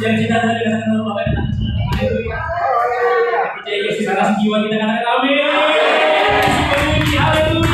yang cinta tadi dengan Bapak dan Anak. Haleluya. Percaya Yesus akan jiwa kita akan amin. Haleluya. Haleluya.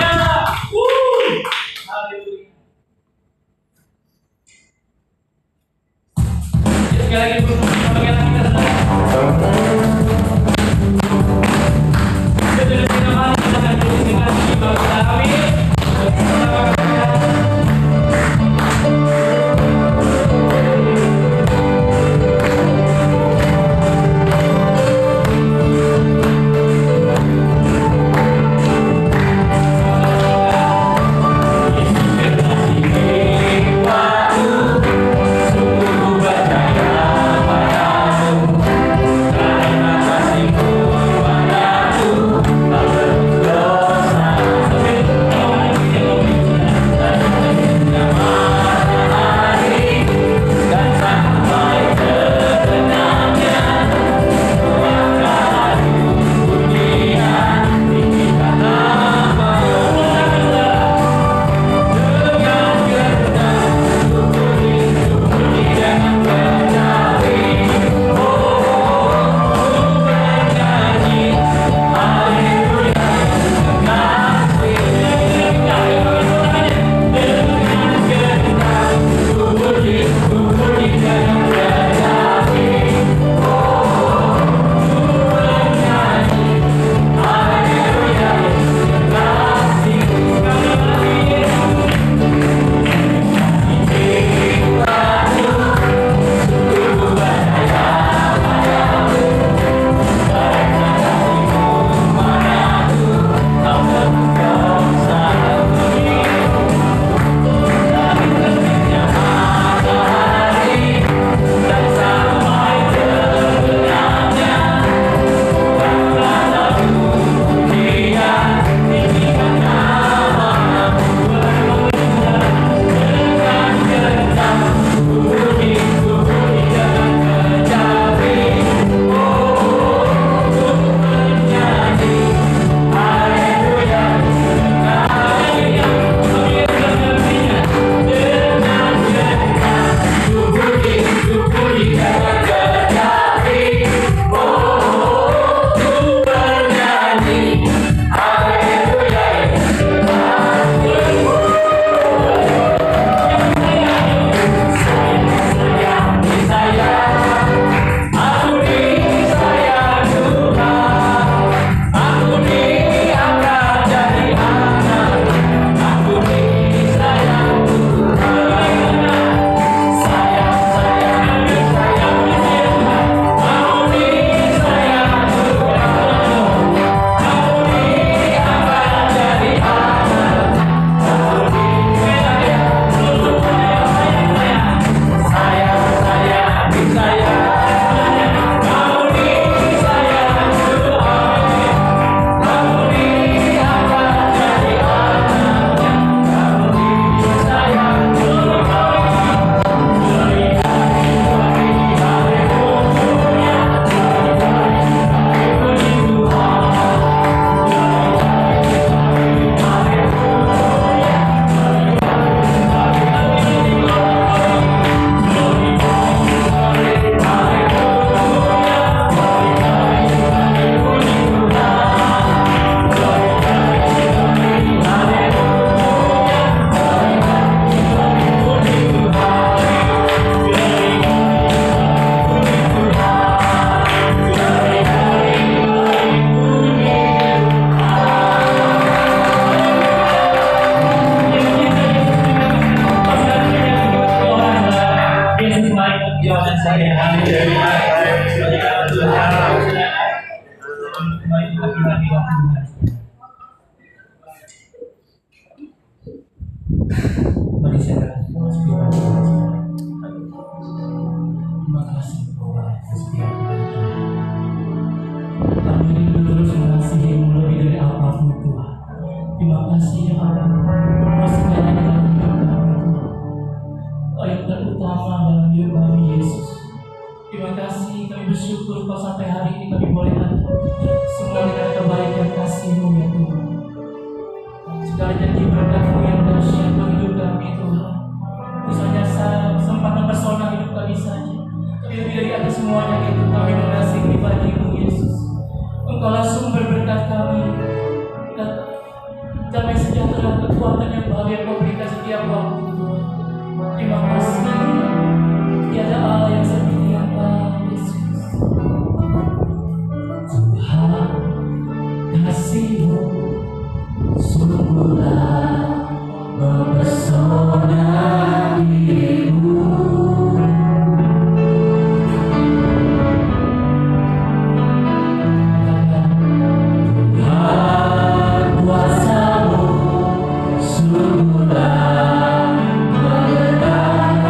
Sekali lagi bagaimana kita sedang segala janji berkat-Mu yang dahsyat bagi hidup kami Tuhan. Misalnya kesempatan personal hidup kami saja, tapi lebih dari semuanya itu kami mengasihi pribadi-Mu Yesus. Engkaulah sumber berkat kami, damai sejahtera, kekuatan yang bahagia Kau berikan setiap waktu. Terima kasih, tiada Allah yang seperti Engkau Yesus. Tuhan, kasih-Mu sungguhlah mempesona dirimu. Tuhan, kuasa-Mu sungguhlah menggerakkan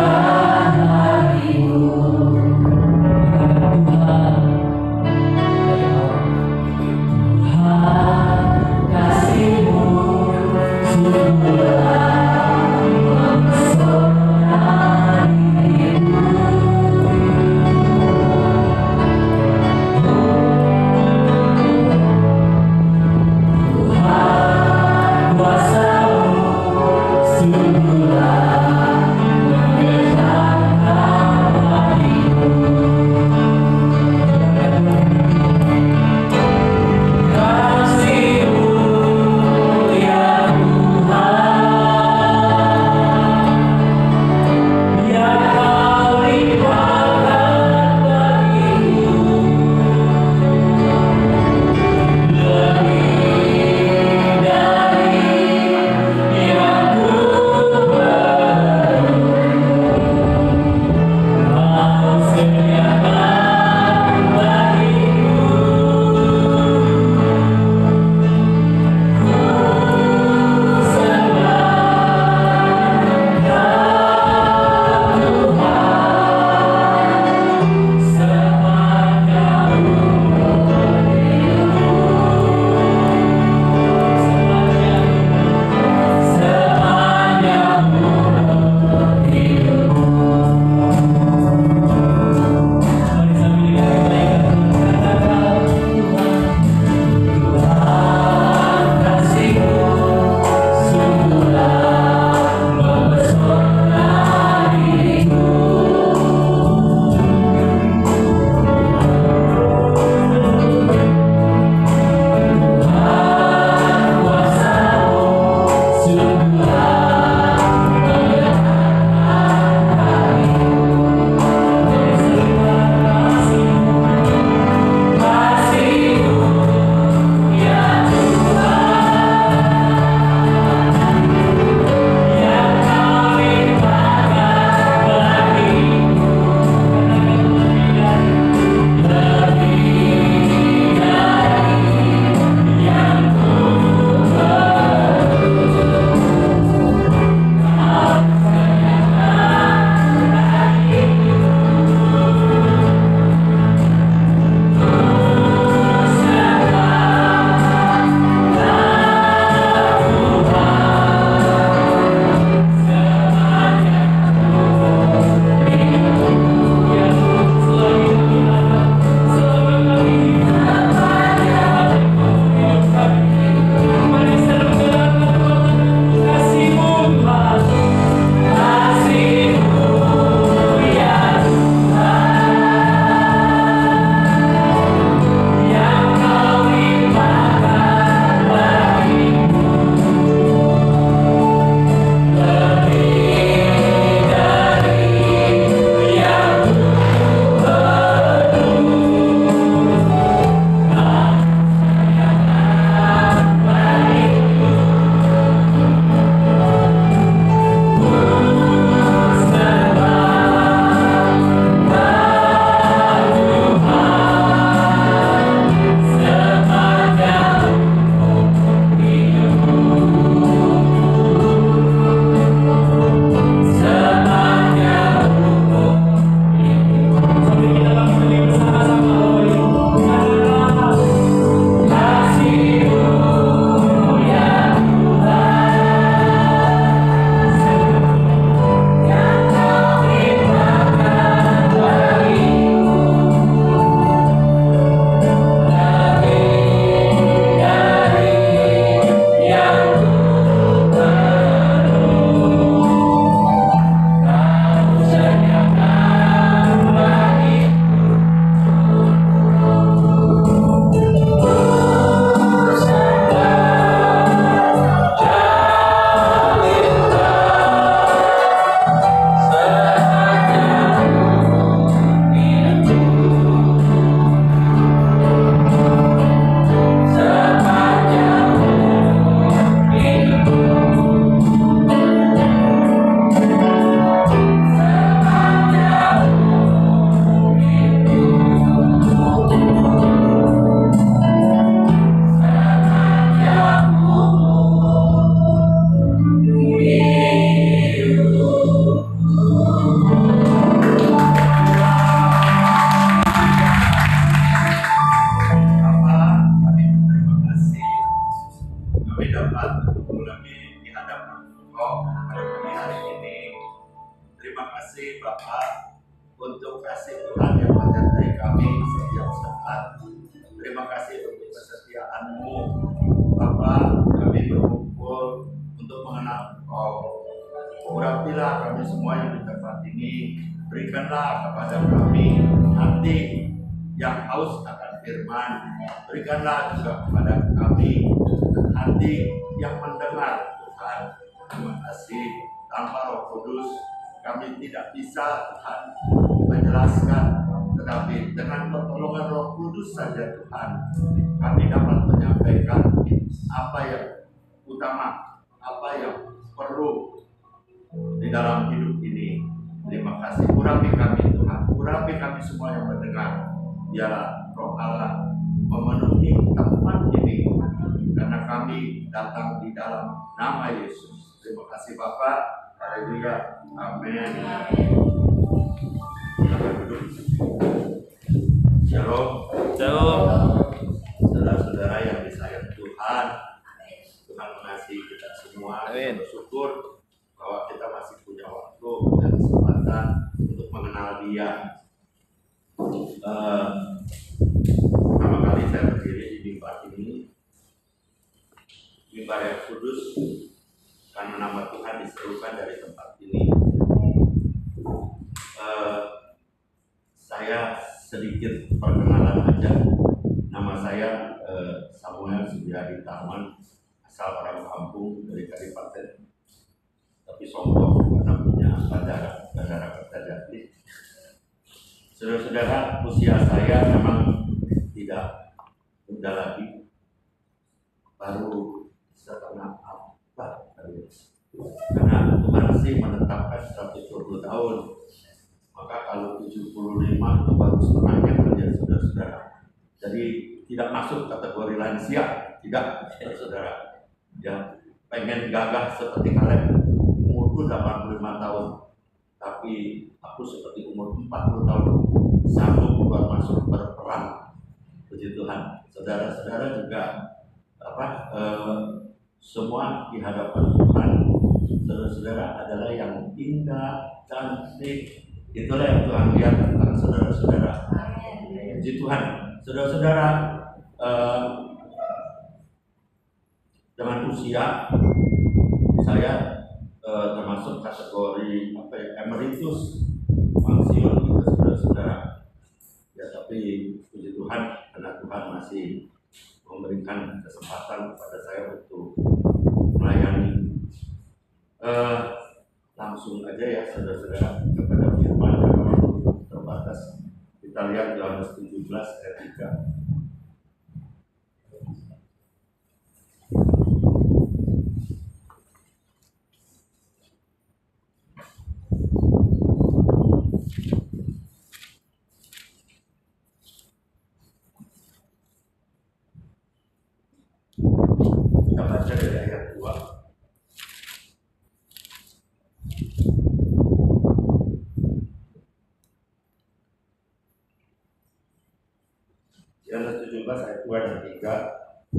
kasih Bapak untuk kasih Tuhan yang menyertai kami setiap saat. Terima kasih untuk kesetiaan-Mu Bapak. Kami berkumpul untuk mengenal Engkau. Urapilah kami semua yang di tempat ini. Berikanlah kepada kami hati yang haus akan firman. Berikanlah juga kepada kami hati yang mendengar Tuhan. Terima kasih. Tanpa Roh Kudus kami tidak bisa Tuhan menjelaskan, tetapi dengan pertolongan Roh Kudus saja Tuhan kami dapat menyampaikan apa yang utama, apa yang perlu di dalam hidup ini. Terima kasih. Urapi kami Tuhan, urapi kami semua yang mendengar. Biarlah Roh Allah memenuhi tempat ini, karena kami datang di dalam nama Yesus. Terima kasih Bapak. Haleluya. Amin. Silakan duduk. Shalom. Shalom. Saudara-saudara yang disayang Tuhan, Tuhan mengasihi kita semua. Amin. Kita bersyukur bahwa kita masih punya waktu dan kesempatan untuk mengenal Dia. Pertama kali saya berdiri di mimbar ini, mimbar yang kudus, karena nama Tuhan diserukan dari tempat ini. Saya sedikit perkenalan aja. Nama saya Samuel Subiadi Tarman, asal orang kampung dari Kadipaten, tapi sombong karena punya bandara Kertajati. Saudara-saudara, usia saya memang tidak muda lagi, baru setengah abad kali. Karena Tuhan sih menetapkan 120 tahun, maka kalau 75 itu baru setengahnya kerja saudara-saudara. Jadi tidak masuk kategori lansia, tidak saudara. Ya, pengen gagah seperti kalian, umurku 85 tahun, tapi aku seperti umur 40 tahun, sanggup keluar masuk berperang. Puji Tuhan. Saudara-saudara juga semua di hadapan Tuhan, saudara-saudara adalah yang indah, cantik. Itulah yang Tuhan lihat tentang saudara-saudara. Puji Tuhan. Saudara-saudara, dengan usia saya termasuk kategori emeritus, pensiun gitu saudara-saudara. Ya, tapi puji Tuhan karena Tuhan masih memberikan kesempatan kepada saya untuk melayani. Langsung aja ya saudara-saudara kepada firman, karena waktu terbatas. Kita lihat Yohanes 17 ayat 3. Kita baca dari ayat 2. Yohanes 17 ayat 2 dan 3.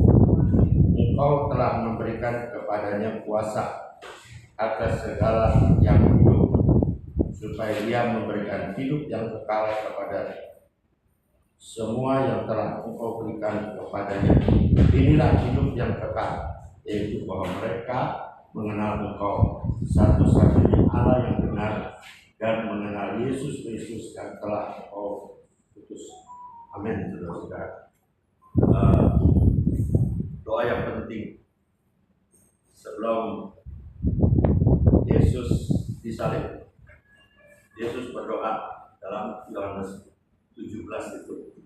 Engkau telah memberikan kepadanya kuasa atas segala yang hidup, supaya dia memberikan hidup yang kekal kepada semua yang telah engkau berikan kepadanya. Inilah hidup yang kekal, yaitu bahwa mereka mengenal engkau satu-satunya Allah yang benar, dan mengenal Yesus Kristus yang telah engkau utus. Amin, saudara-saudara. Doa yang penting sebelum Yesus disalib, Yesus berdoa dalam Yohanes 17 itu,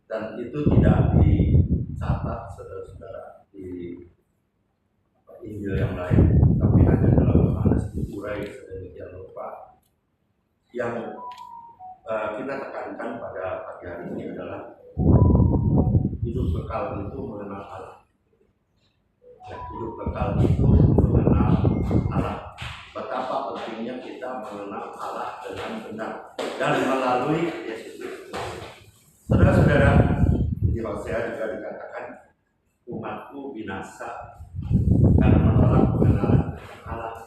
dan itu tidak dicatat saudara-saudara di Injil yang lain, tapi hanya dalam Yohanes diurai sedemikian rupa. Yang kita tekankan pada pagi hari ini adalah hidup kekal itu mengenal Allah. Hidup kekal itu mengenal Allah. Betapa pentingnya kita mengenal Allah dengan benar dan melalui Yesus Kristus. Saudara-saudara, di Hosea juga dikatakan umatku binasa karena menolak pengenalan Allah.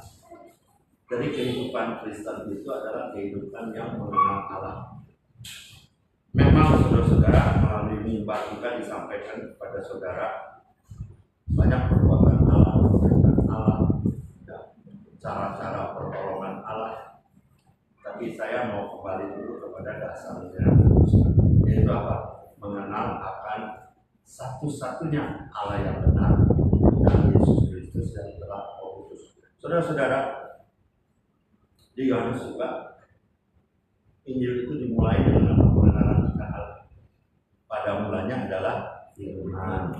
Dari kehidupan Kristen itu adalah kehidupan yang mengenal Allah. Memang saudara-saudara melalui mimbar kita disampaikan kepada saudara banyak perbuatan Allah, perbuatan Allah, cara-cara pertolongan Allah. Tapi saya mau kembali dulu kepada dasarnya, yaitu apa? Mengenal akan satu-satunya Allah yang benar dan Yesus Kristus yang telah mengutus. Saudara-saudara, di Yohanes juga Injil itu dimulai dengan pengenalan akan Allah. Pada mulanya adalah firman.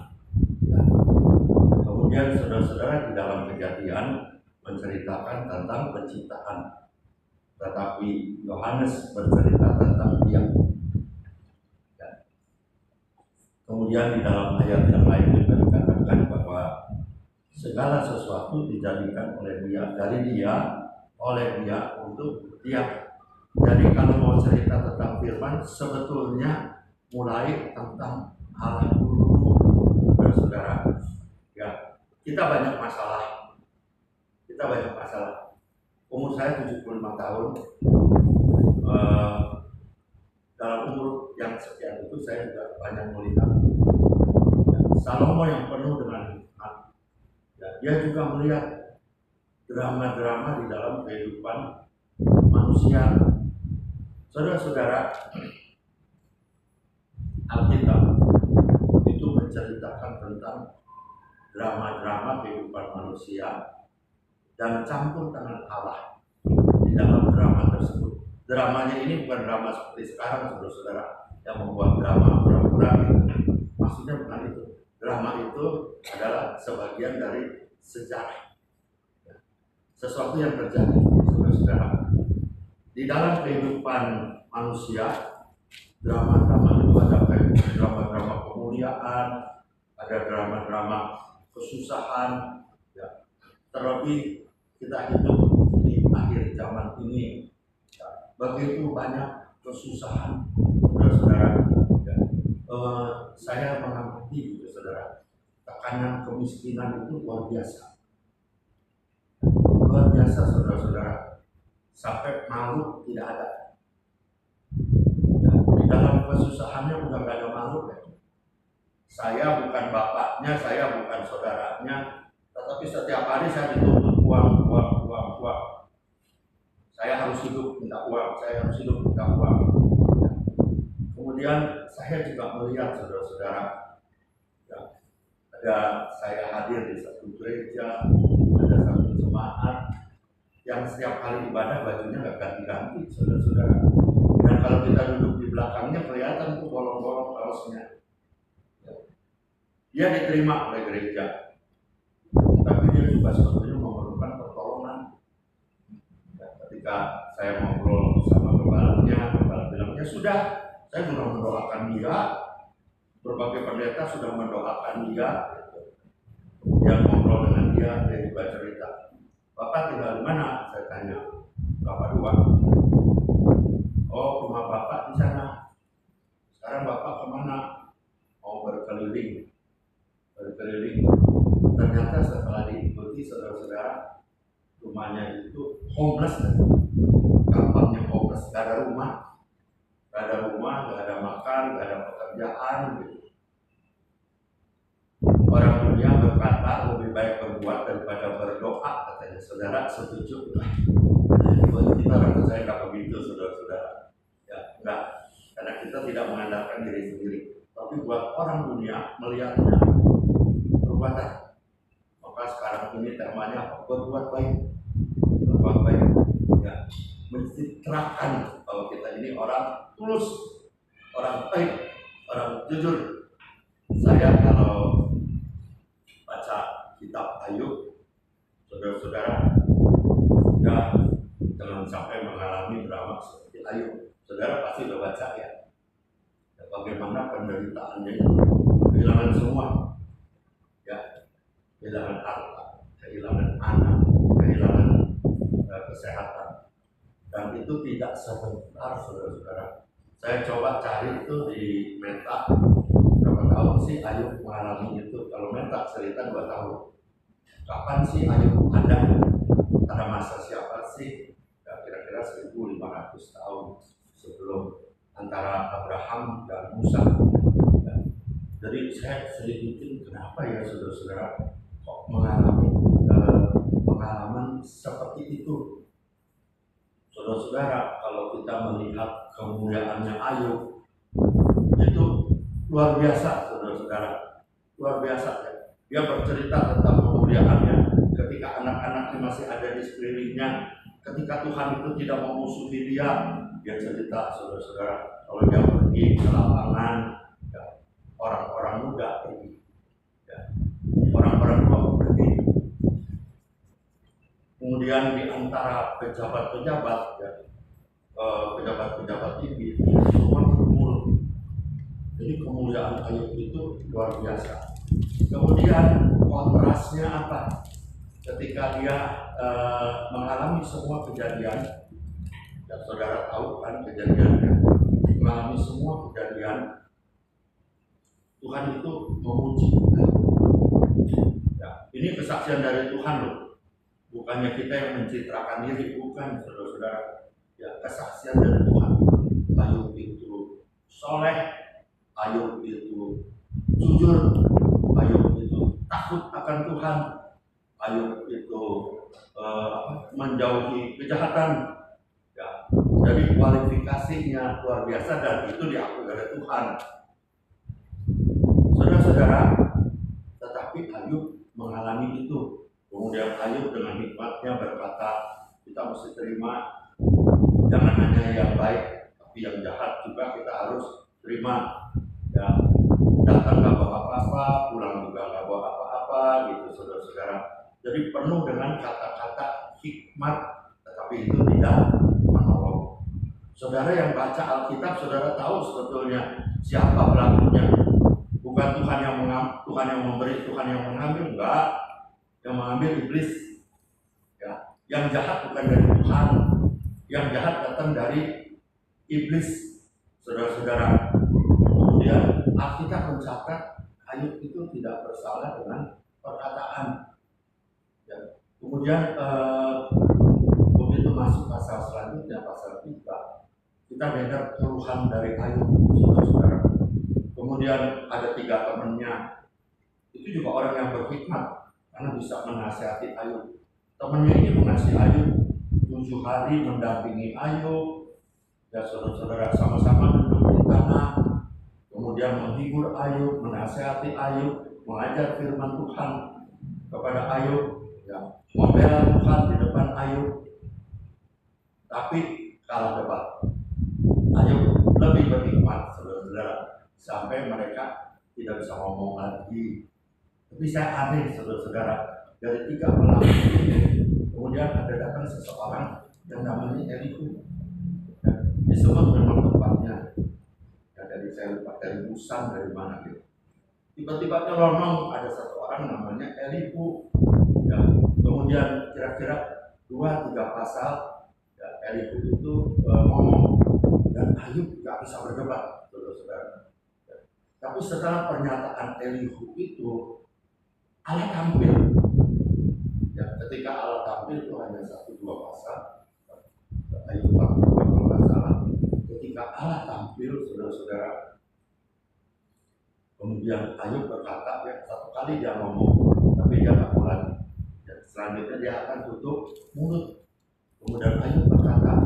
Kemudian saudara-saudara di dalam Kejadian menceritakan tentang penciptaan, tetapi Yohanes bercerita tentang Dia. Kemudian di dalam ayat yang lain juga dikatakan bahwa segala sesuatu dijadikan oleh Dia, dari Dia, oleh Dia, untuk Dia. Jadi kalau mau cerita tentang firman, sebetulnya mulai tentang Allah dulu, saudara. Ya, kita banyak masalah. Umur saya 75 tahun. Dalam umur yang sekian itu saya juga banyak melihat Salomo yang penuh dengan hikmat. Ya, dia juga melihat drama-drama di dalam kehidupan manusia. Saudara-saudara, Alkitab itu menceritakan tentang drama-drama kehidupan manusia dan campur tangan Allah di dalam drama tersebut. Dramanya ini bukan drama seperti sekarang, saudara-saudara, yang membuat drama pura-pura gitu. Maksudnya bukan itu. Drama itu adalah sebagian dari sejarah, sesuatu yang terjadi, saudara-saudara. Di dalam kehidupan manusia, drama-drama itu ada drama-drama kemuliaan, ada drama-drama kesusahan. Ya. Terlebih kita hidup di akhir zaman ini, ya, begitu banyak kesusahan, saudara-saudara. Ya. Saya mengamati, saudara, tekanan kemiskinan itu luar biasa, saudara-saudara. Sampai malu tidak ada. Ya, di dalam kesusahannya udah gak ada malu. Ya. Saya bukan bapaknya, saya bukan saudaranya, tetapi setiap hari saya dituntut uang. Saya harus hidup minta uang, Ya. Kemudian saya juga melihat saudara-saudara, ya, ada saya hadir di satu gereja, ada satu jemaat yang setiap kali ibadah bajunya nggak ganti-ganti, saudara-saudara. Dan kalau kita duduk di belakangnya kelihatan tuh bolong-bolong kaosnya. Dia diterima oleh gereja, tapi dia juga sebetulnya memerlukan pertolongan. Ya, ketika saya ngobrol sama gembalanya, gembala bilang, ya sudah, saya sudah mendoakan dia, berbagai pendeta sudah mendoakan dia. Kemudian ngobrol dengan dia juga cerita, Bapak tinggal di mana? Saya tanya. Bapak 2. Oh, rumah Bapak di sana. Sekarang Bapak kemana? Mau berkeliling. Ternyata setelah diikuti saudara-saudara, rumahnya itu homeless. Gampangnya homeless, gak ada rumah, gak ada makan, gak ada pekerjaan. Gitu. Orang dunia berkata lebih baik berbuat daripada berdoa, katanya. Saudara setuju? Buat kita orang percaya nggak begitu, saudara-saudara. Ya, enggak, karena kita tidak mengandalkan diri sendiri. Tapi buat orang dunia melihatnya perbuatan. Maka sekarang ini temanya apa? Berbuat baik. Ya, mencitrakan bahwa kita ini orang tulus, orang baik, orang jujur. Saya kalau baca kitab Ayub, saudara-saudara, ya jangan sampai mengalami drama seperti Ayub. Saudara pasti udah baca ya, bagaimana penderitaannya itu, kehilangan semua, ya, kehilangan harta, kehilangan anak, kehilangan kesehatan, dan itu tidak sebentar, saudara-saudara. Saya coba cari itu di Meta. Berapa tahun sih Ayub mengalami itu? Kalau Meta cerita 2 tahun. Kapan sih Ayub ada masa siapa sih sih? Ya, kira-kira 1500 tahun sebelum antara Abraham dan Musa. Ya, jadi saya selidikin kenapa ya saudara-saudara kok mengalami pengalaman seperti itu. Saudara-saudara, kalau kita melihat kemuliaannya Ayub itu luar biasa, saudara-saudara, luar biasa ya. Dia bercerita tentang kemuliaannya ketika anak-anaknya masih ada di sekelilingnya, ketika Tuhan itu tidak memusuhi dia. Dia cerita, saudara-saudara, kalau dia pergi ke lapangan, ya, orang-orang muda pergi, ya, orang-orang tua pergi. Kemudian di antara pejabat-pejabat, ya, pejabat-pejabat ini semua bermulut. Jadi kemuliaan Ayub itu luar biasa. Kemudian kontrasnya apa? Ketika dia mengalami semua kejadian, dan saudara tahu kan kejadiannya, mengalami semua kejadian, Tuhan itu memuji. Ya, ini kesaksian dari Tuhan loh. Bukannya kita yang mencitrakan diri, bukan, saudara-saudara. Ya, kesaksian dari Tuhan. Ayub itu soleh, Ayub itu jujur, Ayub itu takut akan Tuhan, Ayub itu menjauhi kejahatan. Ya, jadi kualifikasinya luar biasa dan itu diakui oleh Tuhan. Saudara-saudara, tetapi Ayub mengalami itu. Kemudian Ayub dengan hikmatnya berkata, kita mesti terima, jangan hanya yang baik, tapi yang jahat juga kita harus terima. Ya, datang gak bawa apa-apa, pulang juga gak bawa apa-apa, gitu saudara-saudara. Jadi penuh dengan kata-kata hikmat, tetapi itu tidak menolong. Saudara yang baca Alkitab, saudara tahu sebetulnya siapa pelakunya. Bukan Tuhan yang Tuhan yang memberi, Tuhan yang mengambil, enggak. Yang mengambil iblis. Ya, yang jahat bukan dari Tuhan, yang jahat datang dari iblis, saudara-saudara. Kemudian Alkitab mencatat Ayub itu tidak bersalah dengan perkataan. Ya. Kemudian begitu masuk pasal selanjutnya, pasal 3, kita dengar keluhan dari Ayub, saudara-saudara. Kemudian ada 3 temannya, itu juga orang yang berhikmat karena bisa menasihati Ayub. Temannya ini mengasihi Ayub, 7 hari mendampingi Ayub. Ya saudara-saudara, sama-sama duduk di tanah, kemudian menghibur Ayub, menasihati Ayub, mengajar firman Tuhan kepada Ayub, ya, membela Tuhan di depan Ayub. Tapi kalah debat. Ayub lebih berhikmat, saudara-saudara, sampai mereka tidak bisa ngomong lagi. Tapi saya aneh, saudara-saudara, dari 3 pelaku ini, kemudian ada datang seseorang yang namanya Elihu. Ya, disebut memang tempatnya. Ya, saya lupa dari Busan, dari mana gitu. Tiba-tiba nyelonong ada satu orang namanya Elihu. Ya, kemudian kira-kira 2-3 pasal, ya, Elihu itu ngomong dan Ayub nggak bisa berdebat, saudara-saudara. Ya, tapi setelah pernyataan Elihu itu, Allah tampil. Ya, ketika Allah tampil itu hanya 1-2 pasal. Ayub 42 pasal. Ketika Allah tampil, saudara-saudara, kemudian Ayub berkata, ya, 1 kali dia ngomong, tapi dia nggak mulai. Ya, selanjutnya dia akan tutup mulut. Kemudian Ayub berkata,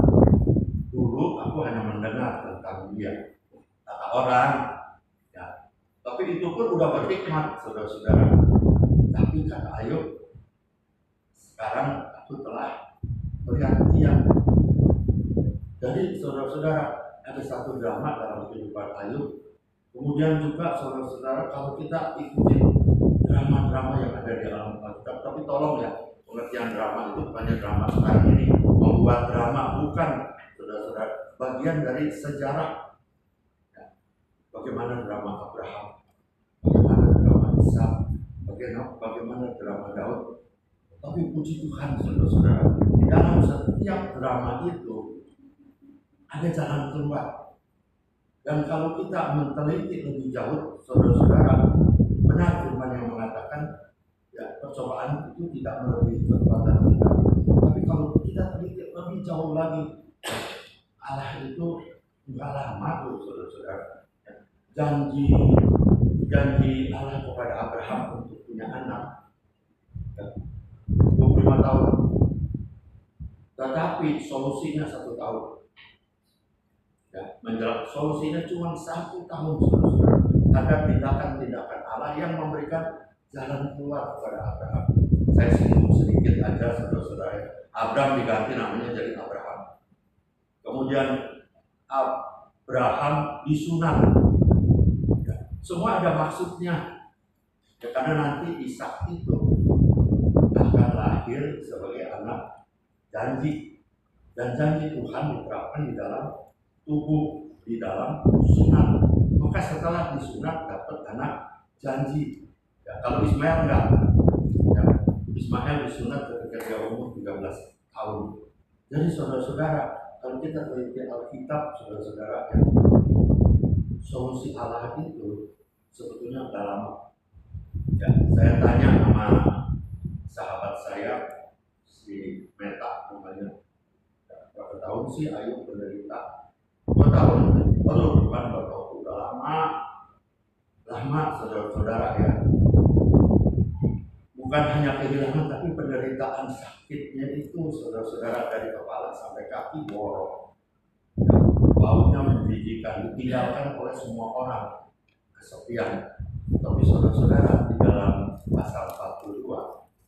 dulu aku hanya mendengar tentang dia, kata orang. Ya, tapi itu pun udah berhikmat, saudara-saudara. Tapi kata Ayub, sekarang aku telah melihat dia. Jadi saudara-saudara, ada satu drama dalam kehidupan Ayub. Kemudian juga saudara-saudara, kalau kita ikuti drama-drama yang ada di dalam Alkitab, tapi tolong ya, pengertian drama itu bukannya drama sekarang ini membuat drama, bukan, saudara-saudara, bagian dari sejarah. Ya. Bagaimana drama Abraham, bagaimana drama Ishak, bagaimana drama Daud. Tapi puji Tuhan, saudara-saudara, di dalam setiap drama itu ada jalan keluar. Dan kalau kita meneliti lebih jauh, saudara-saudara, benar firman yang mengatakan, ya, percobaan itu tidak melebihi kekuatan kita. Tapi kalau kita teliti lagi, Allah itu nggak lama tuh saudara-saudara. Janji Allah kepada Abraham untuk punya anak 25 tahun, tetapi solusinya 1 tahun. Menjelang solusinya cuma 1 tahun, saudara-saudara. Ada tindakan-tindakan Allah yang memberikan jalan keluar kepada Abraham. Saya singgung sedikit aja, saudara-saudara. Abraham diganti namanya jadi Abraham. Kemudian Abraham disunat. Semua ada maksudnya. Karena nanti Ishak itu akan lahir sebagai anak janji. Dan janji Tuhan diterapkan di dalam tubuh, di dalam sunat. Maka setelah disunat dapat anak janji. Kalau Ismail enggak. Ismail disunat ketika dia umur 13 tahun. Jadi saudara-saudara, kalau kita teliti Alkitab, saudara-saudara, solusi Allah itu sebetulnya udah lama. Saya tanya sama sahabat saya, si Meta namanya, berapa tahun sih Ayu penderita? 2 tahun. Bukan 2 tahun, udah lama saudara-saudara ya. Bukan hanya kehilangan, tapi penderitaan sakitnya itu saudara-saudara dari kepala sampai kaki borok. Baunya menjijikan, ditinggalkan oleh semua orang, kesepian. Tapi saudara-saudara, di dalam pasal 42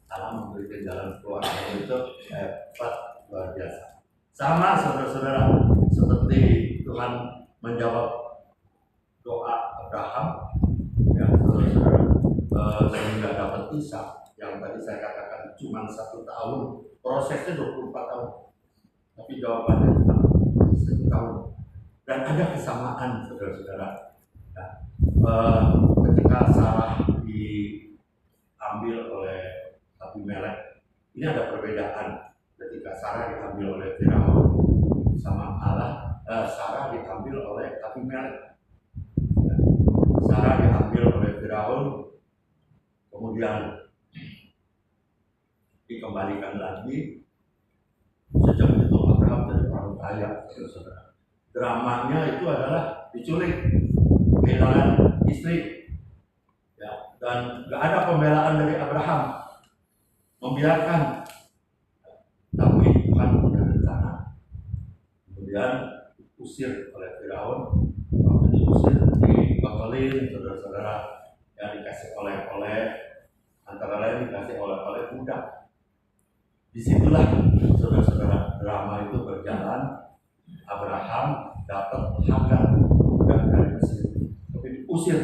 Allah memberikan jalan keluar, itu hebat, luar biasa. Sama saudara-saudara, seperti Tuhan menjawab doa Abraham, ya saudara-saudara, sehingga dapat Ishak. Yang tadi saya katakan cuma 1 tahun, prosesnya 24 tahun, tapi jawabannya cuma 1 tahun. Dan ada kesamaan saudara-saudara. Ketika Sarah diambil oleh Abimelek, ini ada perbedaan. Ketika Sarah diambil oleh Firaun sama Allah, Sarah diambil oleh Abimelek. Sarah diambil oleh Firaun, kemudian dikembalikan lagi. Sejak itu Abraham jadi orang kaya, saudara. Dramanya itu adalah diculik, kehilangan istri, ya, dan nggak ada pembelaan dari Abraham, membiarkan. Tapi Tuhan punya rencana. Kemudian diusir oleh Firaun, waktu diusir dibekelin, saudara-saudara, yang dikasih oleh-oleh, antara lain dikasih oleh-oleh budak. Disitulah saudara-saudara drama itu berjalan. Abraham dapat Hagar budak dari Mesir, tapi diusir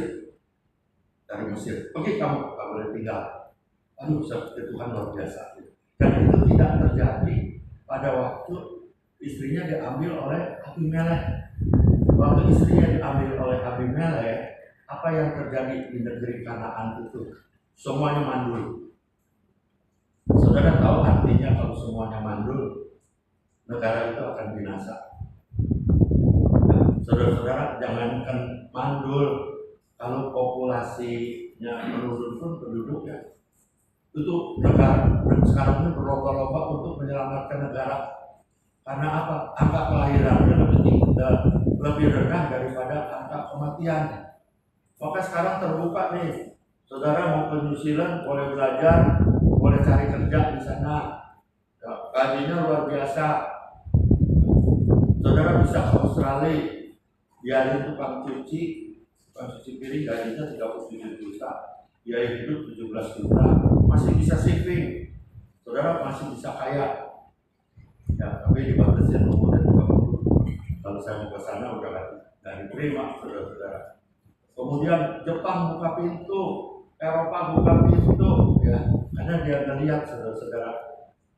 dari Mesir. Pergi kamu, tak boleh tinggal. Aduh, seperti Tuhan luar biasa. Dan itu tidak terjadi pada waktu istrinya diambil oleh Abimelek. Waktu istrinya diambil oleh Abimelek, apa yang terjadi di negeri Kanaan itu? Semuanya mandul. Saudara tahu artinya kalau semuanya mandul, negara itu akan binasa. Saudara-saudara, jangankan mandul, kalau populasinya menurun pun penduduknya, itu negara sekarang ini berlomba-lomba untuk menyelamatkan negara. Karena apa? Angka kelahirannya lebih rendah daripada angka kematian. Maka sekarang terbuka nih, saudara mau ke New Zealand boleh belajar, boleh cari kerja di sana, gajinya luar biasa. Saudara bisa ke Australia, biarin tukang cuci piring, gajinya 37 juta, biaya hidup 17 juta, masih bisa saving, saudara masih bisa kaya. Ya, tapi dibatasi umurnya 30. Kalau saya mau ke sana udah nggak diterima, saudara-saudara. Kemudian Jepang buka pintu, Eropa buka pintu, ya, karena dia melihat saudara-saudara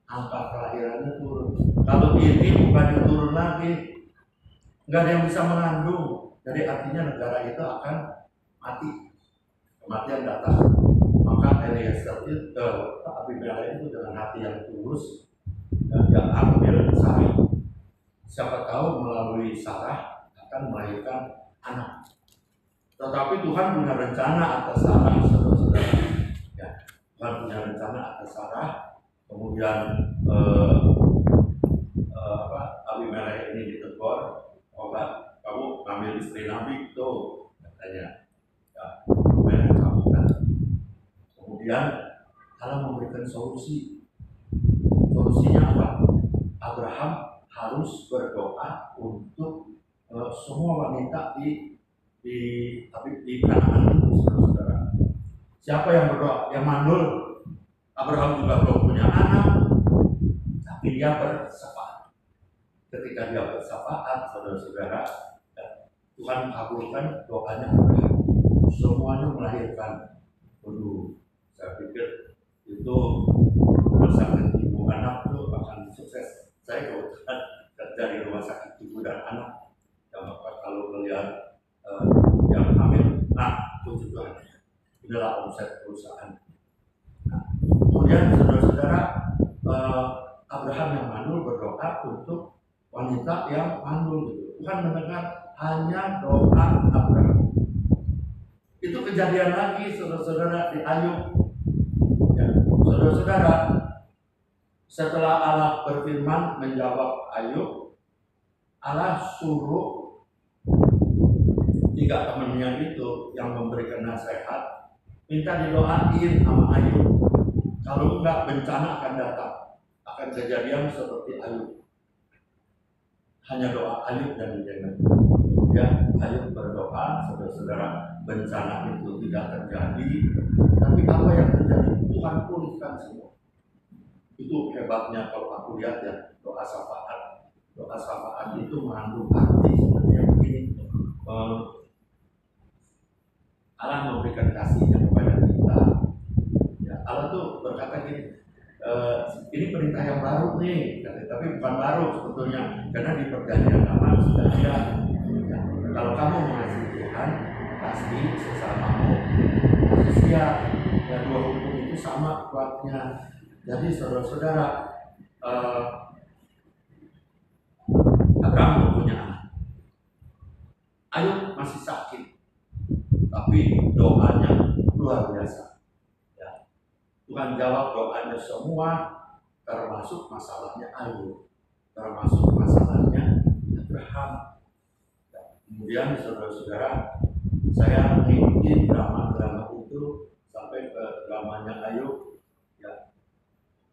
angka kelahirannya turun. Kalau ini bukannya turun lagi, nggak ada yang bisa mengandung. Jadi artinya negara itu akan mati, kematian datang. Maka Eliezer itu, Abimelek itu dengan hati yang tulus, dan dia ambil Sarah. Siapa tahu melalui Sarah akan melahirkan anak. Tetapi Tuhan punya rencana atas Sarah, saudara-saudara. Ya, Tuhan punya rencana atas Sarah. Kemudian apakah kamu ambil istri Nabi tuh katanya, ya, kemudian kamu kan, kemudian Allah memberikan solusi. Solusinya apa? Abraham harus berdoa untuk semua wanita di Kanaan itu, saudara-saudara. Siapa yang berdoa? Yang mandul. Abraham juga belum punya anak, tapi dia bersafaat. Ketika dia bersafaat, saudara-saudara, Tuhan kabulkan doanya Abraham. Semuanya melahirkan. Waduh, saya pikir itu rumah sakit ibu anak itu akan sukses. Saya kebetulan dari rumah sakit ibu dan anak. Ya, maka kalau melihat yang hamil, nah puji Tuhan, inilah omset perusahaan. Nah, kemudian saudara-saudara, Abraham yang mandul berdoa untuk wanita yang mandul gitu. Tuhan mendengar hanya doa Abraham. Itu kejadian lagi saudara-saudara di Ayub. Ya, saudara-saudara, setelah Allah berfirman menjawab Ayub, Allah suruh 3 temannya itu yang memberikan nasihat, minta didoain sama Ayub. Kalau enggak, bencana akan datang, akan kejadian seperti Ayub. Hanya doa Ayub dan didengar. Kemudian Ayub berdoa, saudara-saudara, bencana itu tidak terjadi. Tapi apa yang terjadi? Tuhan pulihkan semua. Itu hebatnya kalau aku lihat ya, doa syafaat. Doa syafaat itu mengandung arti sebenarnya begini. Allah memberikan kasihnya kepada kita. Ya, Allah tuh berkata gini, ini perintah yang baru nih, tapi bukan baru sebetulnya, karena di perjanjian lama sudah ada. Ya, kalau kamu mengasihi Tuhan, kasih sesamamu manusia. Ya, 2 hukum itu sama kuatnya. Jadi saudara-saudara, Abraham punya anak. Ayub masih sakit, tapi doanya luar biasa. Ya. Tuhan jawab doanya semua, termasuk masalahnya Ayub, termasuk masalahnya Abraham. Ya. Kemudian saudara-saudara, saya mengikuti drama-drama itu sampai ke dramanya Ayub. Ya.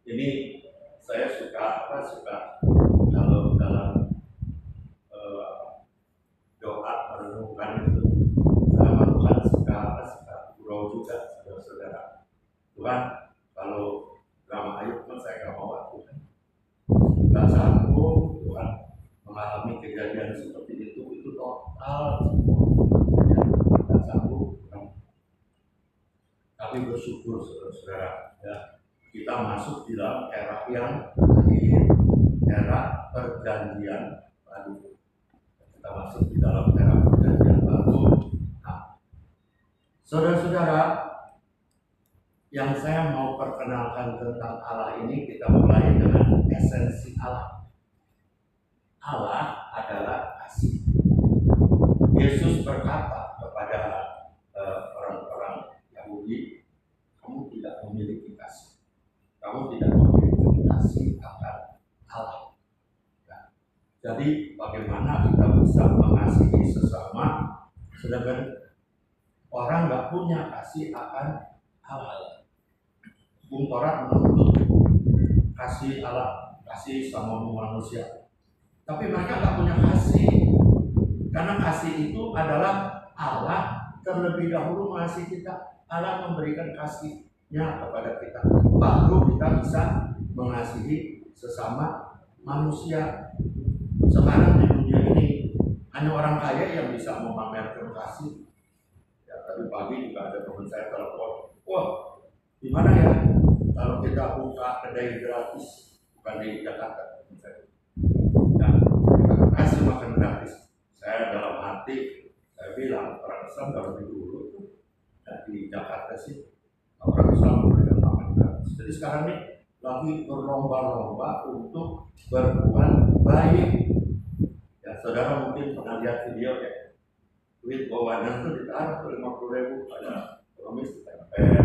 Ini saya suka kalau dalam doa merenungkan itu, sama Tuhan suka gurau juga, saudara-saudara. Tuhan, kalau drama Ayub kan saya nggak mau, Tuhan nggak sanggup Tuhan mengalami kejadian seperti itu total semua, ya, nggak sanggup Tuhan. Tapi bersyukur saudara-saudara, ya, kita masuk di dalam era yang akhir, era perjanjian baru. Kita masuk di dalam era perjanjian baru. Nah, saudara-saudara, yang saya mau perkenalkan tentang Allah ini, kita mulai dengan esensi Allah. Allah adalah kasih. Yesus berkata kepada orang-orang Yahudi, kamu tidak memiliki kasih. Kamu tidak memiliki kasih akan Allah. Jadi bagaimana kita bisa mengasihi sesama sedangkan orang nggak punya kasih akan Allah. Bung Torat menuntut kasih Allah, kasih sama manusia. Tapi mereka nggak punya kasih, karena kasih itu adalah Allah terlebih dahulu mengasihi kita. Allah memberikan kasihnya kepada kita, baru kita bisa mengasihi sesama manusia. Sekarang di dunia ini hanya orang kaya yang bisa memamerkan kasih. Ya, tadi pagi juga ada teman saya telepon, wah, gimana ya kalau kita buka kedai gratis, bukan di Jakarta, misalnya. Ya, kita kasih makan gratis. Saya dalam hati, saya bilang orang Islam dari dulu ya, di Jakarta sih orang Islam memberikan makan gratis. Jadi sekarang ini lagi berlomba-lomba untuk berbuat baik. Ya, saudara mungkin pernah lihat video ya, duit bawanan itu ditaruh ke 50.000, ada pengemis ditempel,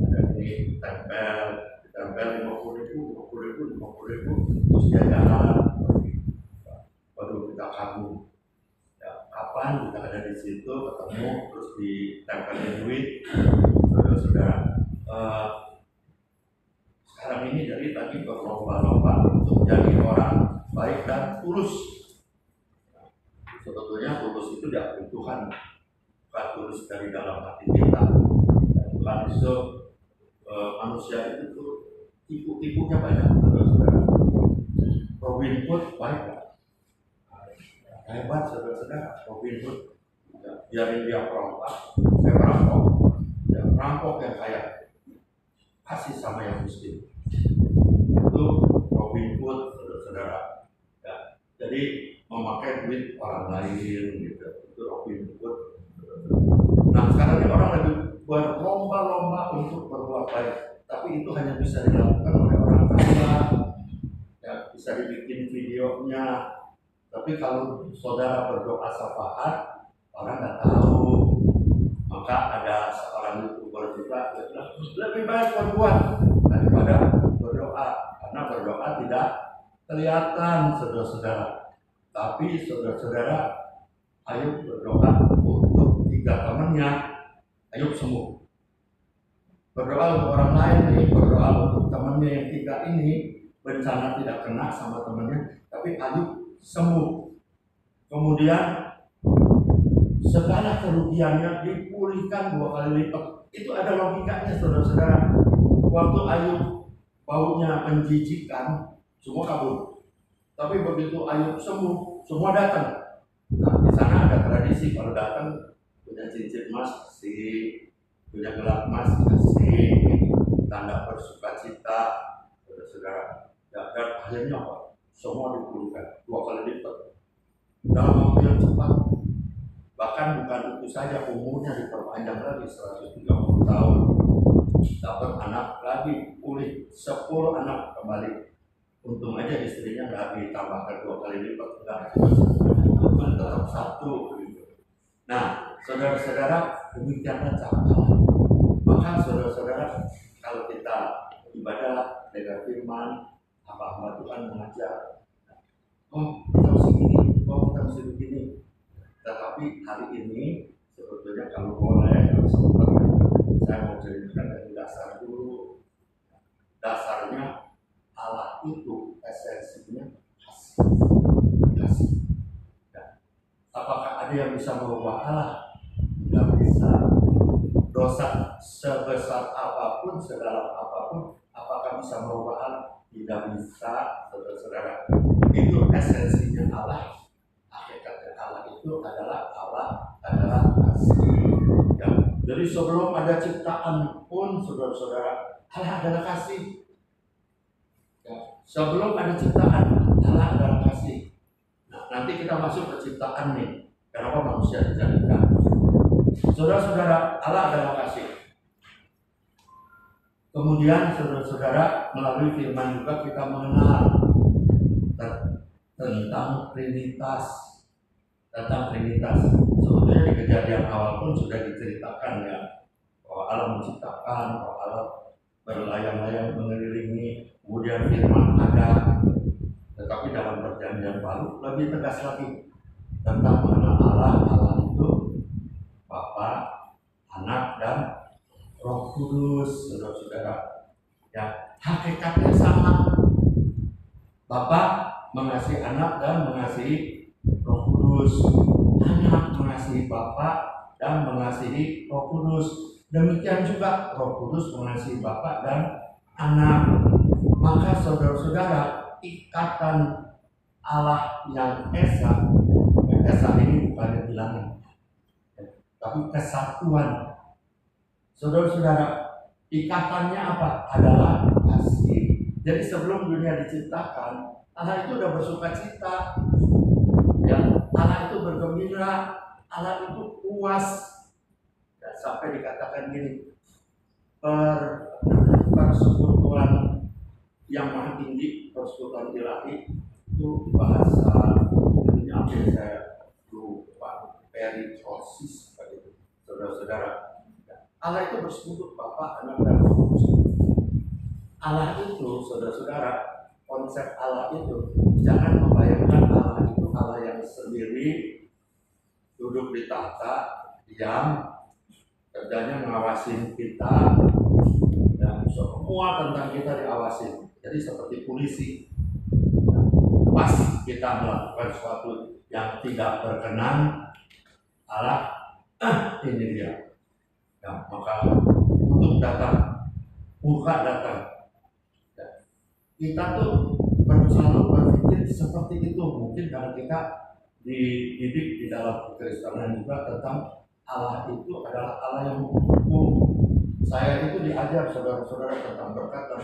ada ini ditempel 50.000, terus dia jalan. Waduh, kita kagum. kapan kita ada di situ ketemu terus ditempelin duit, saudara-saudara. Sekarang ini dari tadi berlomba-lomba untuk jadi orang baik dan tulus. Sebetulnya tulus itu diakui Tuhan, bukan tulus dari dalam hati kita. Tuhan itu manusia itu tuh tipu-tipunya banyak, saudara-saudara. Robin Hood baik, hebat saudara-saudara. Robin Hood, biarin dia perampok, saya perampok, ya, perampok yang kaya kasih sama yang miskin. Itu Robin Hood, saudara-saudara. Ya, jadi memakai duit orang lain gitu, itu Robin Hood. Nah sekarang ini orang lagi berlomba-lomba untuk berbuat baik, tapi itu hanya bisa dilakukan oleh orang kaya, ya, bisa dibikin videonya. Tapi kalau saudara berdoa syafaat, orang nggak tahu. Maka ada seorang YouTuber juga dia bilang, lebih baik berbuat daripada berdoa, karena berdoa tidak kelihatan, saudara-saudara. Tapi saudara-saudara, Ayub berdoa untuk 3 temannya, Ayub sembuh. Berdoa untuk orang lain nih, berdoa untuk temannya yang 3 ini, bencana tidak kena sama temannya, tapi Ayub sembuh. Kemudian segala kerugiannya dipulihkan 2 kali lipat. Itu ada logikanya, saudara-saudara. Waktu Ayub baunya menjijikan, semua kabur. Tapi begitu Ayub sembuh, semua datang. Nah, di sana ada tradisi kalau datang punya cincin emas kasih, punya gelang emas kasih, tanda bersukacita, saudara-saudara. Dan akhirnya apa? Semua dipulihkan 2 kali lipat dalam waktu yang cepat. Bahkan bukan itu saja, umurnya diperpanjang lagi 130 tahun. Dapat anak lagi, pulih 10 anak kembali. Untung aja istrinya nggak ditambahkan 2 kali lipat, enggak, tetap 1 gitu. Nah, saudara-saudara, demikianlah cara Allah. Maka saudara-saudara, kalau kita ibadah dengan firman, hamba Tuhan mengajar, oh kita mesti gini, oh kita mesti begini. Tetapi hari ini sebetulnya kalau boleh, kalau sempat, saya mau ceritakan dari dasar dulu. Dasarnya Allah itu esensinya kasih. Ya. Apakah ada yang bisa merubah Allah? Tidak bisa. Dosa sebesar apapun, sedalam apapun, apakah bisa merubah Allah? Tidak bisa, saudara-saudara. Itu esensinya Allah. Hakikatnya Allah itu adalah kasih. Ya. Jadi sebelum ada ciptaan pun, saudara-saudara, Allah adalah kasih. Ya. Sebelum ada ciptaan, Allah adalah kasih. Nah, nanti kita masuk ke ciptaan nih. Kenapa manusia dijadikan? Saudara-saudara, Allah adalah kasih. Kemudian saudara-saudara, melalui firman juga kita mengenal tentang Trinitas. Sebetulnya di kejadian awal pun sudah diceritakan ya, bahwa Allah menciptakan, bahwa Allah berlayang-layang mengelilingi, kemudian firman ada. Tetapi dalam perjanjian baru lebih tegas lagi tentang mengenal Allah itu Bapa, Anak, dan Roh Kudus, saudara-saudara. Ya, hakikatnya sama. Bapa mengasihi Anak dan mengasihi Roh Kudus. Anak mengasihi Bapa dan mengasihi Roh Kudus. Demikian juga Roh Kudus mengasihi Bapa dan Anak. Maka saudara-saudara, ikatan Allah yang esa ini bukan bilangan, tapi kesatuan. Saudara-saudara, ikatannya apa? Adalah kasih. Jadi sebelum dunia diciptakan, Allah itu sudah bersuka cita. Ya, Allah itu bergembira, Allah itu puas. Dan sampai dikatakan gini, persekutuan yang maha tinggi, persekutuan ilahi, itu bahasa ininya apa ya, saya lupa, perikosis begitu. Saudara-saudara, Allah itu bersekutu Bapa, Anak, dan Roh Kudus. Allah itu, saudara-saudara, konsep Allah itu jangan membayangkan Allah itu Allah yang sendiri, duduk di tahta, diam, kerjanya ngawasin kita, dan semua tentang kita diawasin. Jadi seperti polisi. Pas kita melakukan sesuatu yang tidak berkenan Allah, ini dia. Ya, maka untuk datang, murka datang. Ya. Kita tuh selalu berpikir seperti itu. Mungkin karena kita dididik di dalam kekristenan juga tentang Allah itu adalah Allah yang menghukum. Saya itu diajar saudara-saudara tentang berkat dan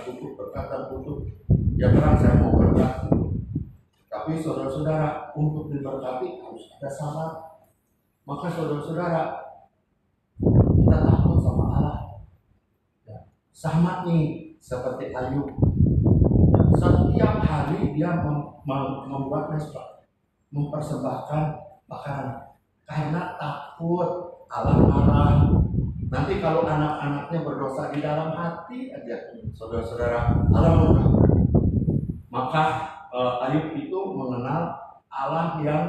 kutuk. Ya terang saya mau berkat. Tapi saudara-saudara, untuk diberkati harus ada sabar. Maka saudara-saudara, kita takut sama Allah. Ya. Sama nih seperti Ayub. Setiap hari dia membuat mesbah, mempersembahkan makanan karena takut Allah marah. Nanti kalau anak-anaknya berdosa di dalam hati aja, saudara-saudara, Allah murka. Maka Ayub itu mengenal Allah yang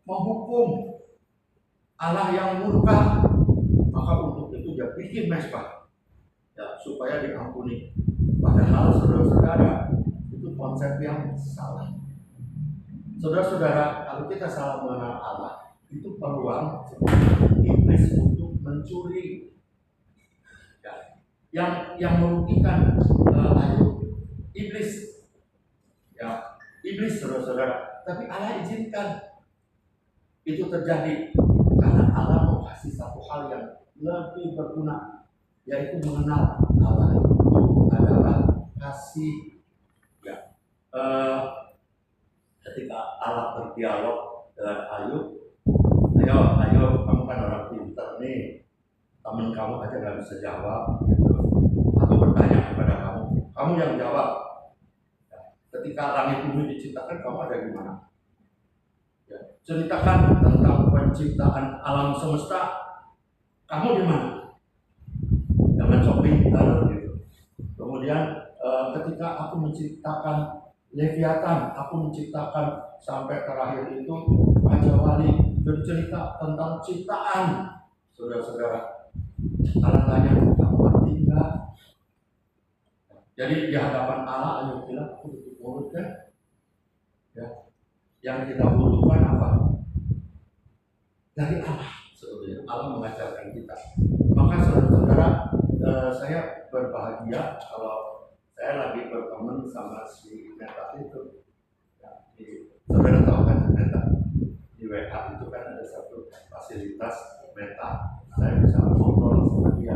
menghukum, Allah yang murka. Maka untuk itu dia bikin mesbah, ya, supaya diampuni. Padahal saudara-saudara, itu konsep yang salah. Saudara-saudara, kalau kita salah mengenal Allah, itu peluang iblis untuk mencuri. Ya, yang merugikan Ayub, iblis. Ya, iblis saudara-saudara. Tapi Allah izinkan itu terjadi karena Allah mau kasih satu hal yang lebih berguna, yaitu mengenal Allah itu adalah kasih. Ya. Ketika Allah berdialog dengan Ayub, ayo, kamu kan orang pintar nih, teman kamu aja nggak bisa jawab, gitu. Aku bertanya kepada kamu yang jawab. Ya. Ketika langit bumi diciptakan, kamu ada di mana? Ya. Ceritakan tentang penciptaan alam semesta, kamu di mana? Jangan shopping gitu. Kemudian ketika aku menciptakan Leviathan, aku menciptakan sampai terakhir itu Raja Wali, bercerita tentang ciptaan. Saudara-saudara, Allah tanya, kamu ngerti enggak? Jadi di hadapan Allah, Ayub bilang, aku tutup mulut kan? Ya. Yang kita butuhkan apa? Dari Allah. Sebetulnya Allah mengajarkan kita. Maka saudara-saudara, saya berbahagia kalau saya lagi berteman sama si Meta itu. Ya, saudara tahu kan Meta? Di WA itu kan ada satu fasilitas Meta. Saya bisa ngobrol sama dia.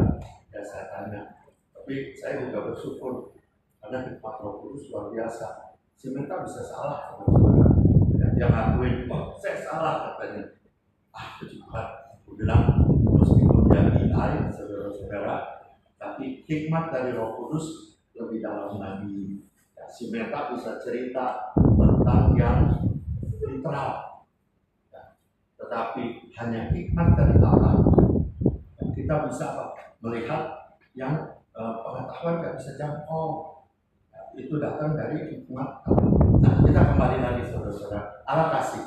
Ya saya tanya. Tapi saya juga bersyukur karena hikmat Roh Kudus luar biasa. Si Meta bisa salah, saudara-saudara. Ya, dia ngakuin, oh saya salah katanya. Puji Tuhan. Aku bilang, meskipun dia AI, saudara-saudara, tapi hikmat dari Roh Kudus lebih dalam lagi. Ya, si Meta bisa cerita tentang yang literal, ya, tetapi hanya hikmat dari Allah. Ya, kita bisa melihat yang pengetahuan tidak bisa jangkau. Ya, itu datang dari hikmat Allah. Nah, kita kembali lagi saudara-saudara. Allah kasih.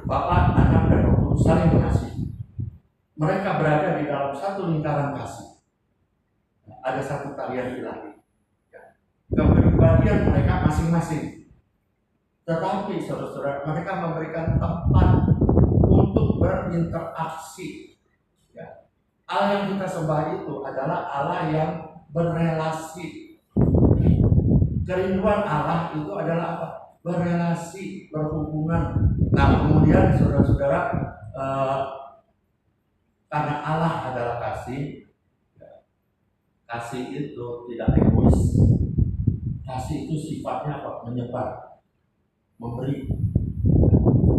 Bapa, Anak, dan Roh Kudus saling mengasihi. Mereka berada di dalam satu lingkaran kasih. Ada satu tarian ilahi. Kepribadian mereka masing-masing. Tetapi saudara-saudara, mereka memberikan tempat untuk berinteraksi. Ya. Allah yang kita sembah itu adalah Allah yang berrelasi. Kerinduan Allah itu adalah apa? Berrelasi, berhubungan. Nah kemudian saudara-saudara, karena Allah adalah kasih, kasih itu tidak egois. Kasih itu sifatnya apa? Menyebar, memberi.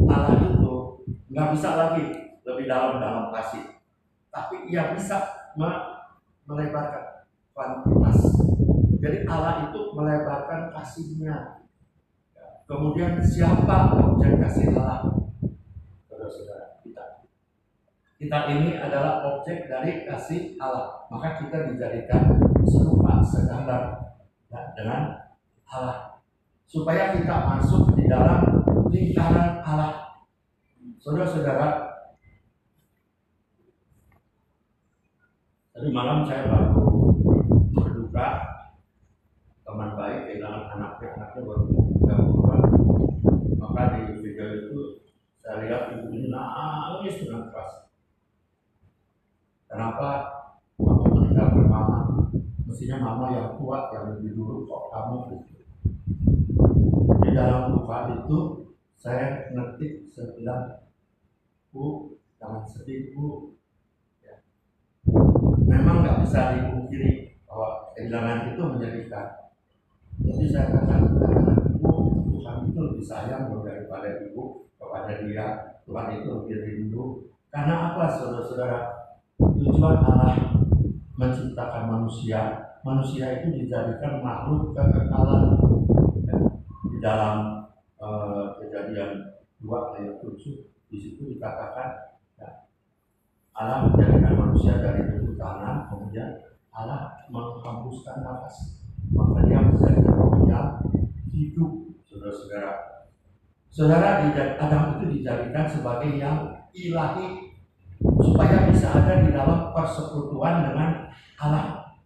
Allah itu nggak bisa lagi lebih dalam kasih, tapi ia bisa melebarkan kuantitas. Jadi Allah itu melebarkan kasihnya. Kemudian siapa objek kasih Allah? Saudara-saudara, kita ini adalah objek dari kasih Allah. Maka kita dijadikan serupa, segambar dengan Allah, supaya kita masuk di dalam lingkaran Allah. Saudara-saudara, tadi malam saya baru berduka, teman baik kehilangan anaknya baru 3 bulan. Maka di video itu saya lihat ibu ini nangis dengan keras. Kenapa? Kamu meninggalkan mama. Mestinya mama yang kuat, yang lebih dulu, kok kamu gitu. Di dalam duka itu saya ngetik, saya bilang, Bu, jangan sedih Bu. Ya. Memang nggak bisa dipungkiri bahwa kehilangan itu menyedihkan. Jadi saya katakan, Bu, Tuhan itu lebih sayang daripada ibu kepada dia. Tuhan itu lebih rindu. Karena apa, saudara-saudara? Tujuan Allah menciptakan manusia. Manusia itu dijadikan makhluk kekekalan. Ya. Di dalam Kejadian 2 ayat 7 di situ dikatakan, ya, Allah menjadikan manusia dari bentuk tanah, kemudian Allah menghembuskan nafas, maka dia menjadi roh yang hidup. Saudara-saudara, Adam itu dijadikan sebagai yang ilahi supaya bisa ada di dalam persekutuan dengan Allah.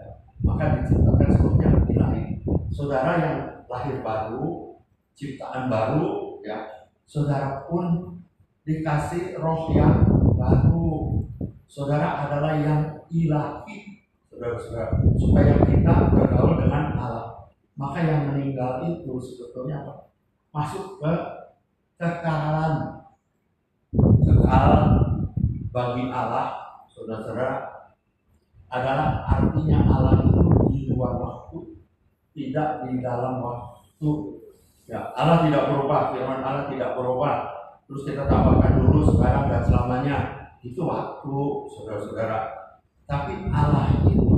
Ya, maka diciptakan sebagai yang ilahi. Saudara yang lahir baru, ciptaan baru, ya, saudara pun dikasih roh yang baru. Saudara adalah yang ilahi, saudara-saudara, supaya kita bergaul dengan Allah. Maka yang meninggal itu sebetulnya apa? Masuk ke kekekalan. Kekal bagi Allah, saudara-saudara, adalah artinya Allah itu di luar waktu, tidak di dalam waktu. Ya, Allah tidak berubah, firman Allah tidak berubah. Terus kita tambahkan dulu, sekarang dan selamanya. Itu waktu, saudara-saudara. Tapi Allah itu,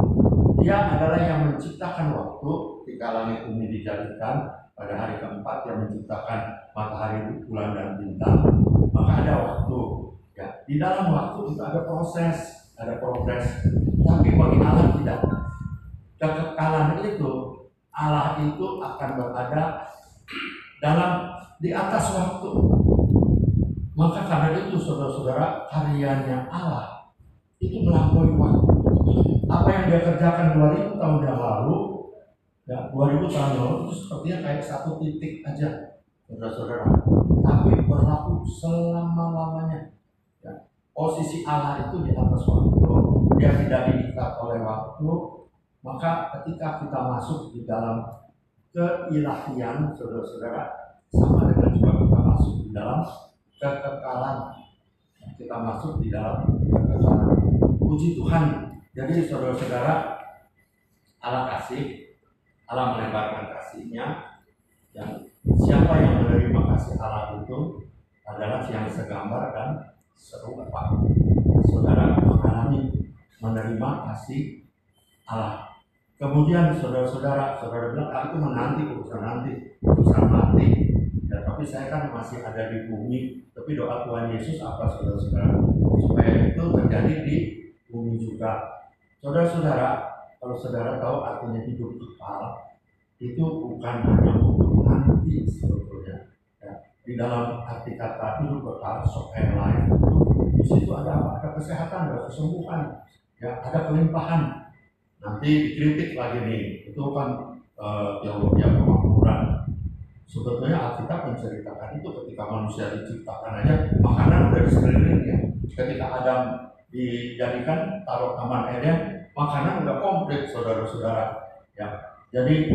dia adalah yang menciptakan waktu. Ketika langit bumi dijadikan, pada hari keempat yang menciptakan matahari, bulan, dan bintang. Maka ada waktu. Ya, di dalam waktu itu ada proses, ada progres. Tapi bagi Allah tidak. Kekekalan itu, Allah itu akan berada di atas waktu. Maka karena itu, saudara-saudara, karyanya Allah itu melampaui waktu. Apa yang dia kerjakan 2000 tahun yang lalu, ya 2000 tahun yang lalu itu sepertinya kayak satu titik aja, saudara-saudara. Tapi berlaku selama-lamanya. Ya. Posisi Allah itu di atas waktu, dia tidak diikat oleh waktu. Maka ketika kita masuk di dalam keilahian, saudara-saudara, sama dengan juga kita masuk di dalam kekekalan. Kita masuk di dalam kekekalan. Puji Tuhan. Jadi saudara-saudara, Allah kasih, Allah melebarkan kasih-Nya. Dan siapa yang menerima kasih Allah itu adalah yang segambar dan serupa. Saudara mengalami menerima kasih Allah. Kemudian saudara bilang, itu menanti, urusan mati. Ya, tapi saya kan masih ada di bumi. Tapi doa Tuhan Yesus apa, saudara-saudara? Supaya itu terjadi di bumi juga. Saudara-saudara, kalau saudara tahu artinya hidup kekal, itu bukan hanya untuk nanti sebetulnya. Ya, di dalam arti kata hidup kekal, sokai life itu, di situ ada apa? Ada kesehatan, ada kesembuhan, ya, ada kelimpahan. Nanti dikritik lagi nih, itu kan teologi kemakmuran. Sebetulnya Alkitab menceritakan itu ketika manusia diciptakan aja, makanan udah di sekelilingnya. Ketika Adam dijadikan taruh taman Eden, makanan udah komplit, saudara-saudara. Ya, jadi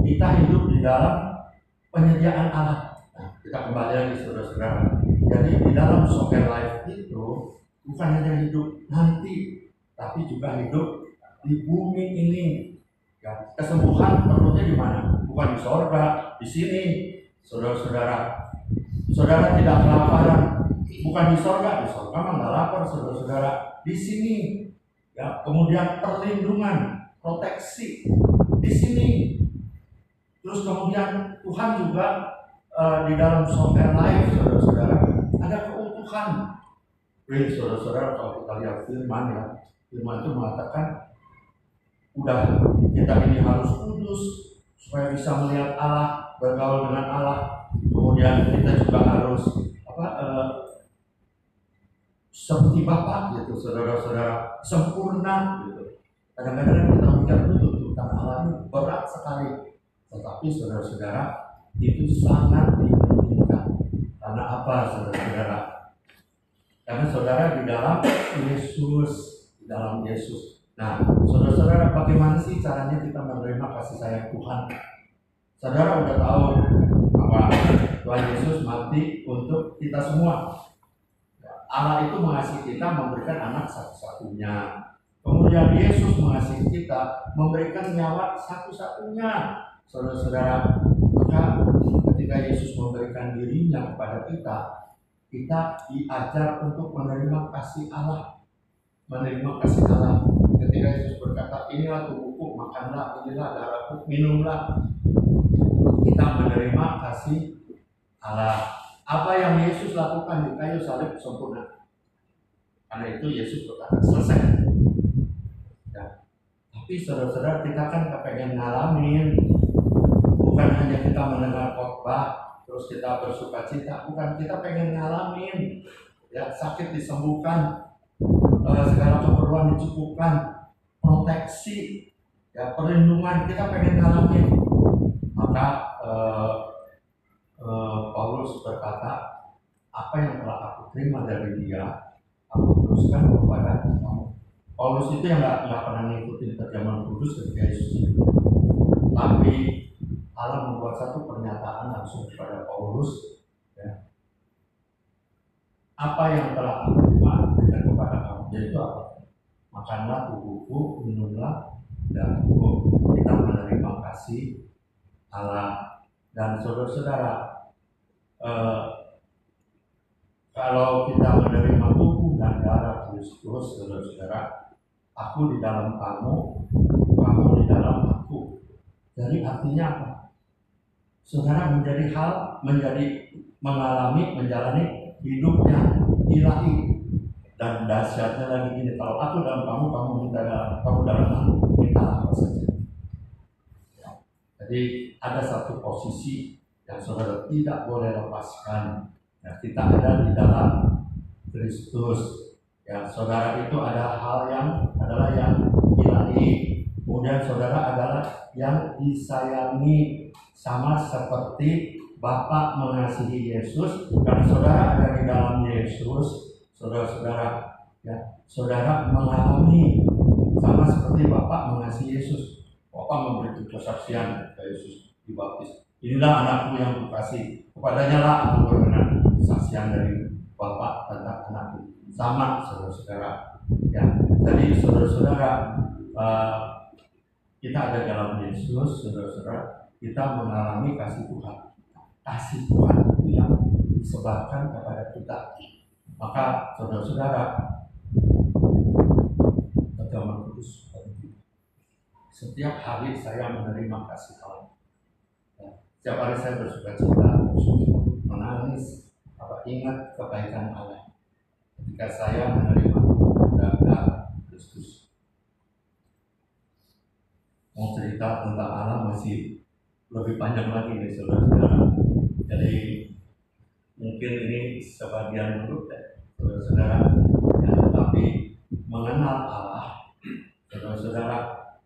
kita hidup di dalam penyediaan Allah. Nah, kita kembali lagi, saudara-saudara. Jadi di dalam soul life itu bukan hanya hidup nanti, tapi juga hidup di bumi ini. Ya, kesembuhan perlunya di mana? Bukan di sorga, di sini, saudara-saudara. Saudara tidak kelaparan, bukan di sorga mah nggak lapar, saudara-saudara. Di sini, ya. Kemudian perlindungan, proteksi di sini. Terus kemudian Tuhan juga di dalam soul life, saudara-saudara, ada keutuhan. Saudara-saudara, kalau kita lihat firman, ya, firman itu mengatakan udah kita ini harus kudus supaya bisa melihat Allah, bergaul dengan Allah. Kemudian kita juga harus seperti Bapa gitu, saudara-saudara, sempurna gitu. Kadang-kadang kita mikir tuntutan Allah ini berat sekali, tetapi saudara-saudara itu sangat dimungkinkan. Karena apa, saudara-saudara? Karena saudara di dalam Yesus, di dalam Yesus. Nah, saudara-saudara, bagaimana sih caranya kita menerima kasih sayang Tuhan? Saudara udah tahu bahwa Tuhan Yesus mati untuk kita semua. Allah itu mengasihi kita, memberikan anak satu-satunya. Kemudian Yesus mengasihi kita, memberikan nyawa satu-satunya. Saudara-saudara, maka ketika Yesus memberikan dirinya kepada kita, kita diajar untuk menerima kasih Allah. Menerima kasih Allah. Ketika Yesus berkata, inilah tubuhku, makanlah, inilah darahku, minumlah. Kita menerima kasih Allah. Apa yang Yesus lakukan di kayu salib sempurna. Karena itu Yesus berkata, selesai. Ya. Tapi saudara-saudara, kita kan kepengen ngalamin. Bukan hanya kita mendengar khotbah, terus kita bersuka cita. Bukan, kita pengen ngalamin. Ya, sakit disembuhkan, segala keperluan dicukupkan, proteksi, ya, perlindungan, kita pengen ngalamin. Maka Paulus berkata, apa yang telah aku terima dari dia, aku teruskan kepada kamu. Paulus itu yang nggak pernah ngikutin terjemahan kudus ketika Yesus hidup. Tapi Allah membuat satu pernyataan langsung kepada Paulus, ya. Apa yang telah aku terima berikan kepada kamu, yaitu apa? Makanlah tubuhku, minumlah darahku. Kita menerima kasih Allah. Dan saudara-saudara, kalau kita menerima tubuh dan darah Kristus, saudara-saudara, aku di dalam kamu, kamu di dalam aku. Jadi artinya apa? Saudara mengalami, menjalani hidupnya ilahi. Dan dahsyatnya lagi ini, kalau aku dalam kamu, kamu dalam aku, minta apa saja. Jadi ada satu posisi yang saudara tidak boleh lepaskan. Ya, kita ada di dalam Kristus. Ya, saudara itu ada hal yang adalah yang ilahi. Kemudian saudara adalah yang disayangi, sama seperti Bapa mengasihi Yesus. Karena saudara ada di dalam Yesus, saudara-saudara, ya, saudara mengalami sama seperti Bapa mengasihi Yesus. Bapa memberi kesaksian kepada Yesus dibaptis. Inilah anakku yang kukasih, kepadanya lah aku berkenan. Kesaksian dari Bapa tentang anakku. Sama saudara-saudara. Ya, jadi saudara-saudara, kita ada dalam Yesus, saudara-saudara, kita mengalami kasih Tuhan. Kasih Tuhan itu yang disebarkan kepada kita. Maka saudara-saudara, agama kudus. Setiap hari saya menerima kasih Allah. Setiap hari saya bersuka cita, menangis, ingat kebaikan Allah. Ketika saya menerima darah Kristus. Mau cerita tentang Allah masih lebih panjang lagi nih saudara-saudara. Jadi mungkin ini sebagian dulu saudara-saudara, tapi mengenal Allah, saudara-saudara,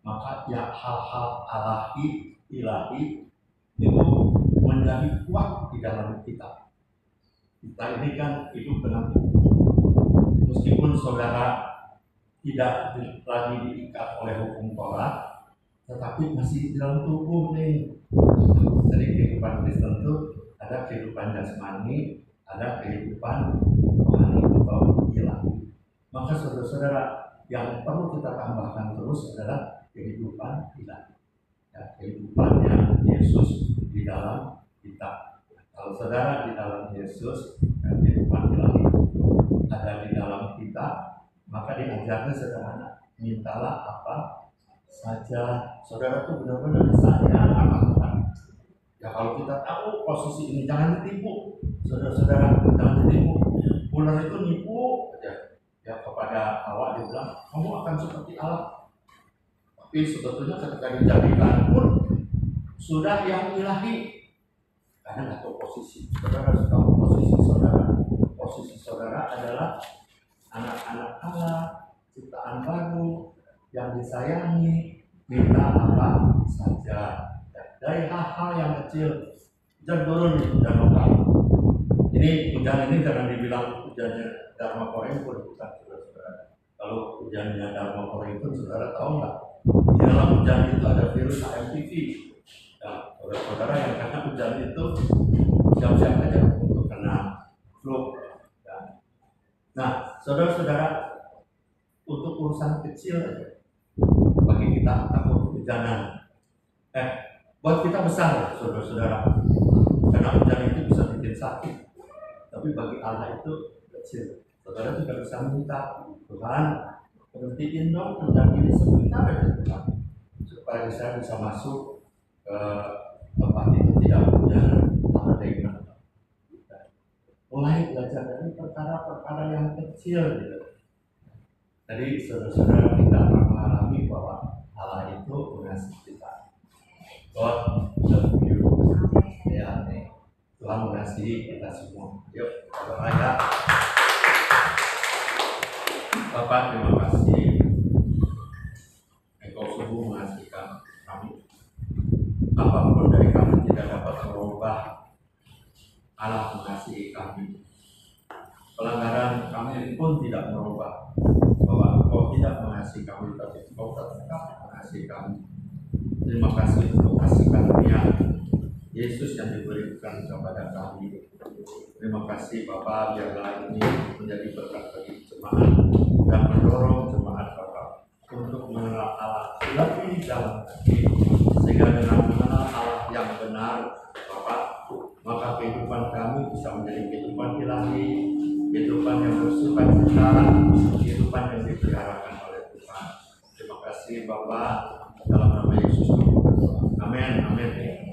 maka ya hal-hal ilahi itu menjadi kuat di dalam kita. Kita ini kan hidup dengan tubuh. Meskipun saudara tidak lagi diikat oleh hukum Taurat, tetapi masih di dalam tubuh nih. Jadi kehidupan Kristen itu ada kehidupan jasmani, ada kehidupan rohani atau ilahi. Maka saudara-saudara, yang perlu kita tambahkan terus adalah kehidupan ilahi. Ya, kehidupan yang Yesus di dalam kita. Kalau saudara di dalam Yesus, ya, kehidupan ilahi ada di dalam kita, maka diajarnya sederhana. Mintalah apa saja. Saudara itu benar-benar disayang sama Tuhan. Ya kalau kita tahu posisi ini, jangan ditipu. Saudara-saudara, jangan ditipu. Ular itu nipu aja. Ya kepada Hawa dia bilang, kamu akan seperti Allah. Tapi sebetulnya ketika dijadikan pun sudah yang ilahi. Karena nggak tahu posisi. Saudara harus tahu posisi saudara. Posisi saudara adalah anak-anak Allah, ciptaan baru yang disayangi, minta apa saja. Dari hal-hal yang kecil, hujan turun, hujan lokal. Ini hujan ini jangan dibilang hujannya Dharma Korengkun, bukan saudara-saudara. Kalau hujannya Dharma Korengkun, saudara tahu nggak? Di dalam hujan itu ada virus HMPV. Nah, saudara-saudara yang kena hujan itu siap-siap aja untuk kena flu. Nah, saudara-saudara, untuk urusan kecil aja, bagi kita takut hujanan. Buat kita besar, saudara-saudara, karena hujan itu bisa bikin sakit. Tapi bagi Allah itu kecil. Saudara juga bisa minta, Tuhan, berhentiin dong hujan ini sebentar aja Tuhan, supaya saya bisa masuk ke tempat itu tidak hujan. Mulai belajar dari perkara-perkara yang kecil gitu. Jadi saudara-saudara kita akan mengalami bahwa Allah itu mengasihi kita. God love you. Ya, Tuhan mengasihi kita semua. Yuk, berdoa ya. Bapak, terima kasih. Engkau sungguh mengasihi kami. Apapun dari kami tidak dapat merubah Allah mengasihi kami. Pelanggaran kami pun tidak merubah bahwa Engkau tidak mengasihi kami, tapi Engkau tetap mengasihi kami. Terima kasih untuk kasih karunia Yesus yang diberikan kepada kami. Terima kasih Bapak, biarlah ini menjadi berkat bagi jemaat dan mendorong jemaat Bapak untuk mengenal Allah lebih dalam lagi, sehingga dengan mengenal Allah yang benar Bapak, maka kehidupan kami bisa menjadi kehidupan ilahi, kehidupan yang bersukacita, kehidupan yang dipeliharakan oleh Tuhan. Terima kasih Bapak, dalam nama Yesus kami berdoa. Amin. Amin.